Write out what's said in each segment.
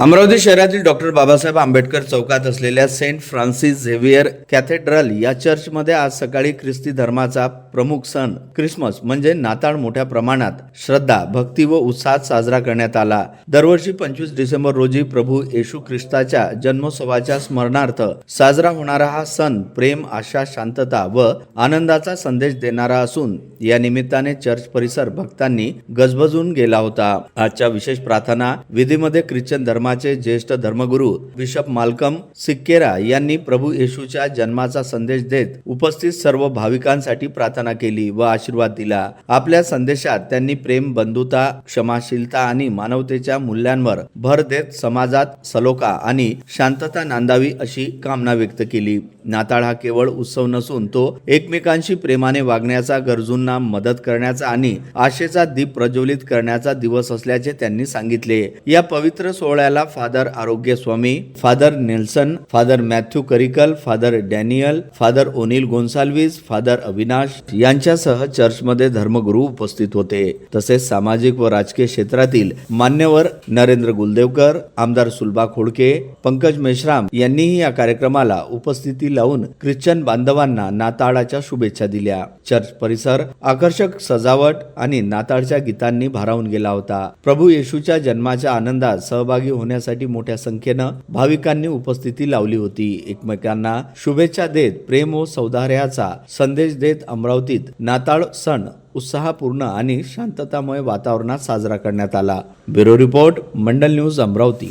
अमरावती शहरातील डॉक्टर बाबासाहेब आंबेडकर चौकात असलेल्या सेंट फ्रान्सिस झेवियर कॅथेड्रल या चर्चमध्ये आज सकाळी ख्रिस्ती धर्माचा प्रमुख सण ख्रिसमस म्हणजे नाताळ मोठ्या प्रमाणात श्रद्धा, भक्ती व उत्साहात साजरा करण्यात आला। दरवर्षी 25 डिसेंबर रोजी प्रभू येशू ख्रिस्ताच्या जन्मोत्सवाच्या स्मरणार्थ साजरा होणारा हा सण प्रेम, आशा, शांतता व आनंदाचा संदेश देणारा असून या निमित्ताने चर्च परिसर भक्तांनी गजबजून गेला होता। आजच्या विशेष प्रार्थना विधीमध्ये ख्रिश्चन धर्माचे ज्येष्ठ धर्मगुरू बिशप माल्कम सिक्केरा यांनी प्रभू येशूच्या जन्माचा संदेश देत उपस्थित सर्व भाविकांसाठी प्रार्थना केली व आशीर्वाद दिला। आपल्या संदेशात त्यांनी प्रेम, बंधुता, क्षमाशीलता आणि मानवतेच्या मूल्यांवर भर देत समाजात सलोखा आणि शांतता नांदावी अशी कामना व्यक्त केली। नाताळ हा केवळ उत्सव नसून तो एकमेकांशी प्रेमाने वागण्याचा, गरजूंना मदत करण्याचा आणि आशेचा दीप प्रज्वलित करण्याचा दिवस असल्याचे त्यांनी सांगितले। या पवित्र सोहळ्याला father Arogya Swami, father Nelson, father Mathew Karikal, father Daniel, father O'Neil Gonsalves, father Avinash यांच्यासह चर्चमध्ये धर्मगुरू उपस्थित होते। तसेच सामाजिक व राजकीय क्षेत्रातील मान्यवर नरेंद्र गुलदेवकर, आमदार सुलभा खोडके, पंकज मेश्राम यांनीही या कार्यक्रमाला उपस्थिती लावून ख्रिश्चन बांधवांना नाताळाच्या शुभेच्छा दिल्या। चर्च परिसर आकर्षक सजावट आणि नाताळच्या गीतांनी भारावून गेला होता। प्रभू येशूच्या जन्माच्या आनंदात सहभागी होण्यासाठी मोठ्या संख्येनं भाविकांनी उपस्थिती लावली होती। एकमेकांना शुभेच्छा देत प्रेम व सौहार्दाचा संदेश देत अमरावतीत नाताळ सण उत्साहपूर्ण आणि शांततामय वातावरणात साजरा करण्यात आला। ब्युरो रिपोर्ट, मंडल न्यूज, अमरावती।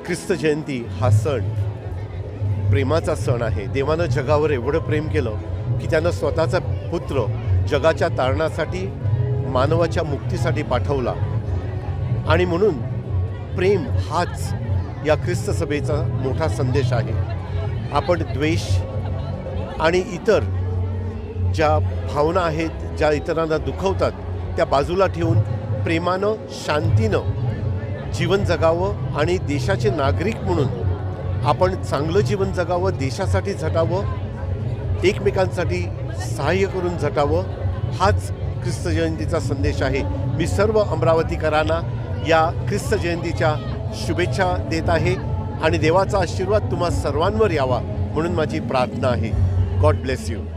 ख्रिस्त जयंती हा सण प्रेमाचा सण आहे। देवानं जगावर एवढं प्रेम केलं की त्यानं स्वतःचा पुत्र जगाच्या तारणासाठी, मानवाच्या मुक्तीसाठी पाठवला आणि म्हणून प्रेम हाच या ख्रिस्त सभेचा मोठा संदेश आहे। आपण द्वेष आणि इतर ज्या भावना आहेत, ज्या इतरांना दुखवतात, त्या बाजूला ठेवून प्रेमानं, शांतीनं जीवन जगावं आणि देशाचे नागरिक म्हणून आपण चांगलं जीवन जगावं, देशासाठी झटावं, एकमेकांसाठी सहाय्य करून झटावं, हाच ख्रिस्त जयंतीचा संदेश आहे। मी सर्व अमरावतीकरांना या ख्रिस्त जयंतीच्या शुभेच्छा देत आहे आणि देवाचा आशीर्वाद तुम्हा सर्वांवर यावा म्हणून माझी प्रार्थना आहे। God bless you.